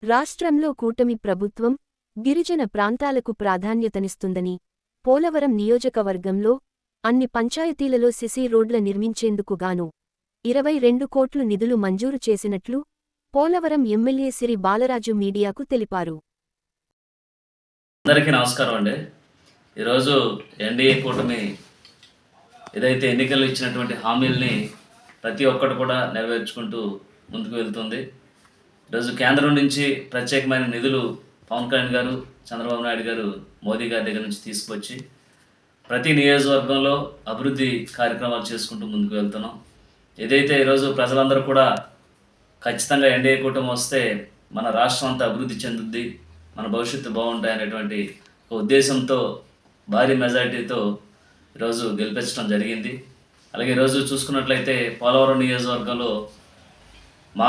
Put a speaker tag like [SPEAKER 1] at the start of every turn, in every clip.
[SPEAKER 1] రాష్ట్రంలో కూటమి ప్రభుత్వం గిరిజన ప్రాంతాలకు ప్రాధాన్యతనిస్తుందని, పోలవరం నియోజకవర్గంలో అన్ని పంచాయతీలలో సిసి రోడ్ల నిర్మించేందుకు గాను 22 కోట్లు నిధులు మంజూరు చేసినట్లు పోలవరం ఎమ్మెల్యే సిరి బాలరాజు మీడియాకు తెలిపారు.
[SPEAKER 2] అందరికీ నమస్కారం అండి. ఈరోజు ఎన్డీఏ కూటమి ఏదైతే ఎన్నికల్లో ఇచ్చినటువంటి హామీల్ని ప్రతి ఒక్కటి కూడా నెరవేర్చుకుంటూ ముందుకు వెళ్తుంది. ఈరోజు కేంద్రం నుంచి ప్రత్యేకమైన నిధులు పవన్ కళ్యాణ్ గారు, చంద్రబాబు నాయుడు గారు, మోదీ గారి దగ్గర నుంచి తీసుకొచ్చి ప్రతి నియోజకవర్గంలో అభివృద్ధి కార్యక్రమాలు చేసుకుంటూ ముందుకు వెళ్తున్నాం. ఏదైతే ఈరోజు ప్రజలందరూ కూడా ఖచ్చితంగా ఎన్డీఏ కూటమి వస్తే మన రాష్ట్రం అంతా అభివృద్ధి చెందుద్ది, మన భవిష్యత్తు బాగుంటాయి అనేటువంటి ఒక ఉద్దేశంతో భారీ మెజారిటీతో ఈరోజు గెలిపించడం జరిగింది. అలాగే ఈరోజు చూసుకున్నట్లయితే పోలవరం నియోజకవర్గంలో మా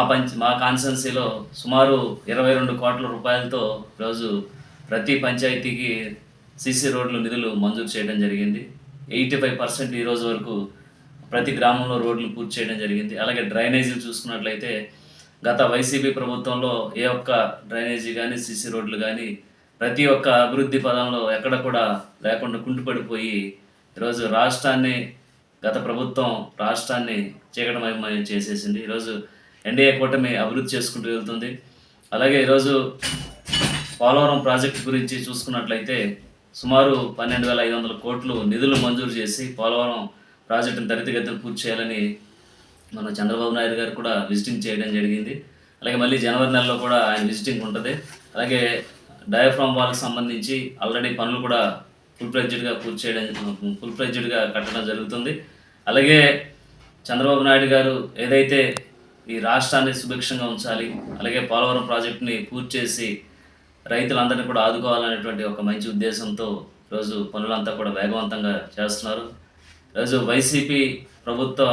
[SPEAKER 2] కాన్స్టిట్యున్సీలో సుమారు 22 కోట్ల రూపాయలతో ఈరోజు ప్రతి పంచాయతీకి సీసీ రోడ్లు నిధులు మంజూరు చేయడం జరిగింది. 85% ఈ రోజు వరకు ప్రతి గ్రామంలో రోడ్లు పూర్తి చేయడం జరిగింది. అలాగే డ్రైనేజీలు చూసుకున్నట్లయితే గత వైసీపీ ప్రభుత్వంలో ఏ ఒక్క డ్రైనేజీ కానీ సీసీ రోడ్లు కానీ ప్రతి ఒక్క అభివృద్ధి పదంలో ఎక్కడ కూడా లేకుండా కుంటుపడిపోయి ఈరోజు గత ప్రభుత్వం రాష్ట్రాన్ని చీకటమయం చేసేసింది. ఈరోజు ఎన్డీఏ కూటమి అభివృద్ధి చేసుకుంటూ వెళ్తుంది. అలాగే ఈరోజు పోలవరం ప్రాజెక్టు గురించి చూసుకున్నట్లయితే సుమారు 12,500 కోట్లు నిధులు మంజూరు చేసి పోలవరం ప్రాజెక్టును త్వరితగతిన పూర్తి చేయాలని మన చంద్రబాబు నాయుడు గారు కూడా విజిటింగ్ చేయడం జరిగింది. అలాగే మళ్ళీ జనవరి నెలలో కూడా ఆయన విజిటింగ్ ఉంటుంది. అలాగే డయాఫ్రామ్ వాల్కి సంబంధించి ఆల్రెడీ పనులు కూడా ఫుల్ ఫ్లెడ్జ్డ్గా కట్టడం జరుగుతుంది. అలాగే చంద్రబాబు నాయుడు గారు ఏదైతే ఈ రాష్ట్రాన్ని సుభిక్షంగా ఉంచాలి, అలాగే పోలవరం ప్రాజెక్టుని పూర్తి చేసి రైతులందరినీ కూడా ఆదుకోవాలనేటువంటి ఒక మంచి ఉద్దేశంతో ఈరోజు పనులంతా కూడా వేగవంతంగా చేస్తున్నారు. ఈరోజు వైసీపీ ప్రభుత్వ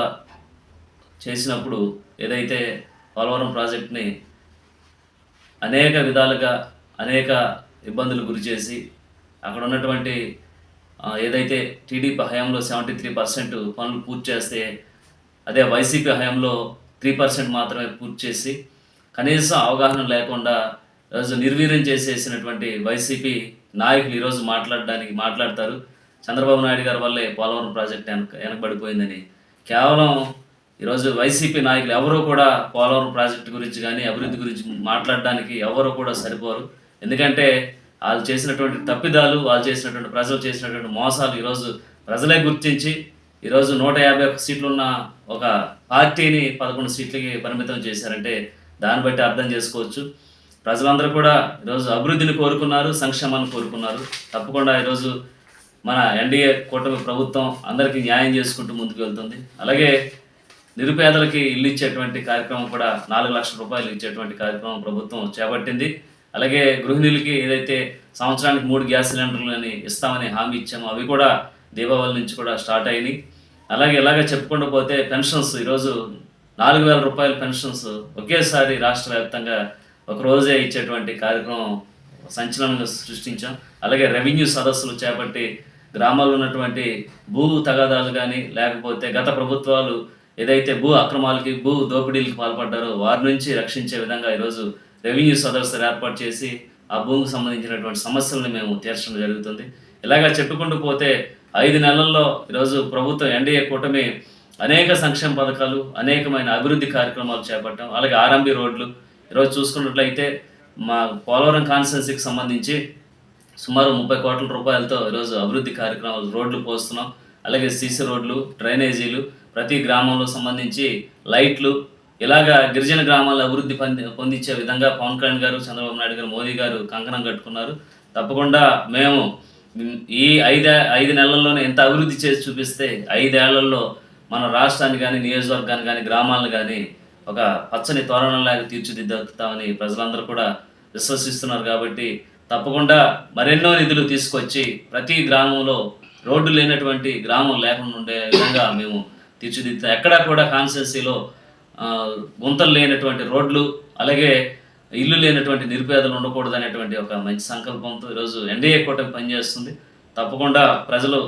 [SPEAKER 2] చేసినప్పుడు ఏదైతే పోలవరం ప్రాజెక్టుని అనేక విధాలుగా అనేక ఇబ్బందులు గురి చేసి అక్కడ ఉన్నటువంటి ఏదైతే టీడీపీ హయాంలో 73% పనులు పూర్తి చేస్తే అదే వైసీపీ హయాంలో 3% మాత్రమే పూర్తి చేసి కనీసం అవగాహన లేకుండా ఈరోజు నిర్వీర్యం చేసేసినటువంటి వైసీపీ నాయకులు ఈరోజు మాట్లాడతారు చంద్రబాబు నాయుడు గారి వల్లే పోలవరం ప్రాజెక్ట్ వెనకబడిపోయిందని. కేవలం ఈరోజు వైసీపీ నాయకులు ఎవరూ కూడా పోలవరం ప్రాజెక్టు గురించి కానీ అభివృద్ధి గురించి మాట్లాడడానికి ఎవరు కూడా సరిపోరు. ఎందుకంటే వాళ్ళు చేసినటువంటి తప్పిదాలు, ప్రజలు చేసినటువంటి మోసాలు ఈరోజు ప్రజలే గుర్తించి ఈరోజు 151 సీట్లున్న ఒక పార్టీని 11 సీట్లకి పరిమితం చేశారంటే దాన్ని బట్టి అర్థం చేసుకోవచ్చు. ప్రజలందరూ కూడా ఈరోజు అభివృద్ధిని కోరుకున్నారు, సంక్షేమాన్ని కోరుకున్నారు. తప్పకుండా ఈరోజు మన ఎన్డీఏ కూటమి ప్రభుత్వం అందరికీ న్యాయం చేసుకుంటూ ముందుకు వెళ్తుంది. అలాగే నిరుపేదలకి ఇల్లు ఇచ్చేటువంటి కార్యక్రమం కూడా 4 లక్షల రూపాయలు ఇచ్చేటువంటి కార్యక్రమం ప్రభుత్వం చేపట్టింది. అలాగే గృహిణులకి ఏదైతే సంవత్సరానికి 3 గ్యాస్ సిలిండర్లని ఇస్తామని హామీ ఇచ్చామో అవి కూడా దీపావళి నుంచి కూడా స్టార్ట్ అయినాయి. అలాగే ఇలాగే చెప్పుకుంటూ పోతే పెన్షన్స్ ఈరోజు 4,000 రూపాయల పెన్షన్స్ ఒకేసారి రాష్ట్ర వ్యాప్తంగా ఒక రోజే ఇచ్చేటువంటి కార్యక్రమం సంచలనంగా సృష్టించాం. అలాగే రెవెన్యూ సదస్సులు చేపట్టి గ్రామాల్లో ఉన్నటువంటి భూ తగాదాలు కానీ లేకపోతే గత ప్రభుత్వాలు ఏదైతే భూ అక్రమాలకి భూ దోపిడీలకు పాల్పడ్డారో వారి నుంచి రక్షించే విధంగా ఈరోజు రెవెన్యూ సదస్సులు ఏర్పాటు చేసి ఆ భూమికి సంబంధించినటువంటి సమస్యలను మేము తీర్చడం జరుగుతుంది. ఇలాగా చెప్పుకుంటూ పోతే 5 నెలల్లో ఈరోజు ప్రభుత్వం ఎన్డీఏ కూటమి అనేక సంక్షేమ పథకాలు, అనేకమైన అభివృద్ధి కార్యక్రమాలు చేపట్టాం. అలాగే ఆర్ఎంబీ రోడ్లు ఈరోజు చూసుకున్నట్లయితే మా పోలవరం కాన్స్టిట్యున్సీకి సంబంధించి సుమారు 30 కోట్ల రూపాయలతో ఈరోజు అభివృద్ధి కార్యక్రమాలు రోడ్లు పోస్తున్నాం. అలాగే సీసీ రోడ్లు, డ్రైనేజీలు, ప్రతి గ్రామంలో సంబంధించి లైట్లు, ఇలాగా గిరిజన గ్రామాల అభివృద్ధి పొందించే విధంగా పవన్ కళ్యాణ్ గారు, చంద్రబాబు నాయుడు గారు, మోదీ గారు కంకణం కట్టుకున్నారు. తప్పకుండా మేము ఈ 5 నెలల్లోనే ఎంత అభివృద్ధి చేసి చూపిస్తే 5 ఏళ్లలో మన రాష్ట్రాన్ని కానీ, నియోజకవర్గాన్ని కానీ, గ్రామాలను కానీ ఒక పచ్చని తోరణంలాగా తీర్చిదిద్దుతామని ప్రజలందరూ కూడా విశ్వసిస్తున్నారు. కాబట్టి తప్పకుండా మరెన్నో నిధులు తీసుకొచ్చి ప్రతి గ్రామంలో రోడ్డు లేనటువంటి గ్రామం లేకుండా ఉండే విధంగా మేము తీర్చిదిద్దుతాం. ఎక్కడా కూడా కాన్స్టిట్యున్సీలో గుంతలు లేనటువంటి రోడ్లు, అలాగే ఇల్లు లేనటువంటి నిరుపేదలు ఉండకూడదు అనేటువంటి ఒక మంచి సంకల్పంతో ఈరోజు ఎన్డీఏ కూటమి పనిచేస్తుంది. తప్పకుండా ప్రజలు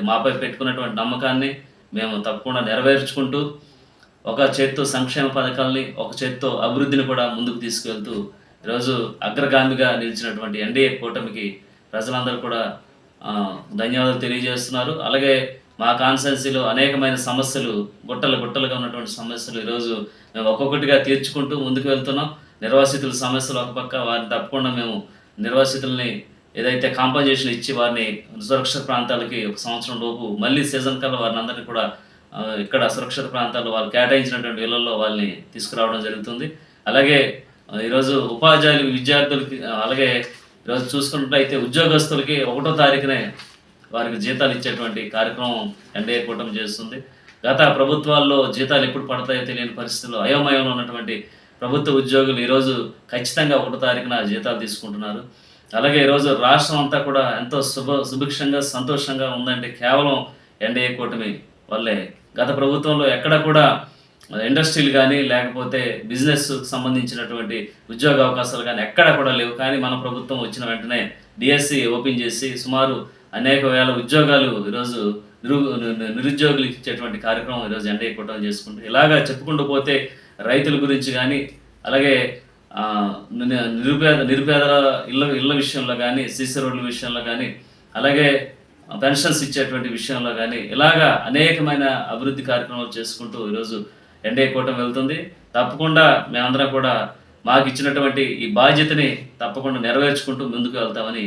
[SPEAKER 2] మాపై పెట్టుకున్నటువంటి నమ్మకాన్ని మేము తప్పకుండా నెరవేర్చుకుంటూ ఒక చేత్తో సంక్షేమ పథకాలని, ఒక చేత్తో అభివృద్ధిని కూడా ముందుకు తీసుకెళ్తూ ఈరోజు అగ్రగామిగా నిలిచినటువంటి ఎన్డీఏ కూటమికి ప్రజలందరూ కూడా ధన్యవాదాలు తెలియజేస్తున్నారు. అలాగే మా కాన్స్టిట్యున్సీలో అనేకమైన సమస్యలు గుట్టలుగా ఉన్నటువంటి సమస్యలు ఈరోజు మేము ఒక్కొక్కటిగా తీర్చుకుంటూ ముందుకు వెళ్తున్నాం. నిర్వాసితుల సమస్యలు ఒక పక్క, వారిని తప్పకుండా మేము నిర్వాసితుల్ని ఏదైతే కాంపన్సేషన్ ఇచ్చి వారిని సురక్షిత ప్రాంతాలకి ఒక సంవత్సరం లోపు మళ్ళీ సీజన్ కల్లా వారిని అందరినీ కూడా ఇక్కడ సురక్షిత ప్రాంతాల్లో వాళ్ళు కేటాయించినటువంటి ఇళ్లలో వాళ్ళని తీసుకురావడం జరుగుతుంది. అలాగే ఈరోజు ఉపాధ్యాయులు, విద్యార్థులకి, అలాగే ఈరోజు చూసుకున్నట్లయితే ఉద్యోగస్తులకి 1వ తారీఖునే వారికి జీతాలు ఇచ్చేటువంటి కార్యక్రమం ఎన్డీఏ కూటమి చేస్తుంది. గత ప్రభుత్వాల్లో జీతాలు ఎప్పుడు పడతాయో తెలియని పరిస్థితుల్లో అయోమయంలో ఉన్నటువంటి ప్రభుత్వ ఉద్యోగులు ఈరోజు ఖచ్చితంగా 1వ తారీఖున జీతాలు తీసుకుంటున్నారు. అలాగే ఈరోజు రాష్ట్రం అంతా కూడా ఎంతో సుభిక్షంగా, సంతోషంగా ఉందంటే కేవలం ఎన్డీఏ కూటమి వల్లే. గత ప్రభుత్వంలో ఎక్కడ కూడా ఇండస్ట్రీలు కానీ, లేకపోతే బిజినెస్కి సంబంధించినటువంటి ఉద్యోగ అవకాశాలు కానీ ఎక్కడా కూడా లేవు. కానీ మన ప్రభుత్వం వచ్చిన వెంటనే డిఎస్సి ఓపెన్ చేసి సుమారు అనేక వేల ఉద్యోగాలు ఈరోజు నిరుద్యోగులకు ఇచ్చేటువంటి కార్యక్రమం ఈరోజు ఎన్డీఏ కూటమి చేసుకుంటూ, ఇలాగా చెప్పుకుంటూ పోతే రైతుల గురించి కానీ, అలాగే నిరుపేదల ఇళ్ళ విషయంలో కానీ, సీసీ రోడ్ల విషయంలో కానీ, అలాగే పెన్షన్స్ ఇచ్చేటువంటి విషయంలో కానీ, ఇలాగా అనేకమైన అభివృద్ధి కార్యక్రమాలు చేసుకుంటూ ఈరోజు ఎన్డీఏ కూటమి వెళ్తుంది. తప్పకుండా మేమందరం కూడా మాకు ఇచ్చినటువంటి ఈ బాధ్యతని తప్పకుండా నెరవేర్చుకుంటూ ముందుకు వెళ్తామని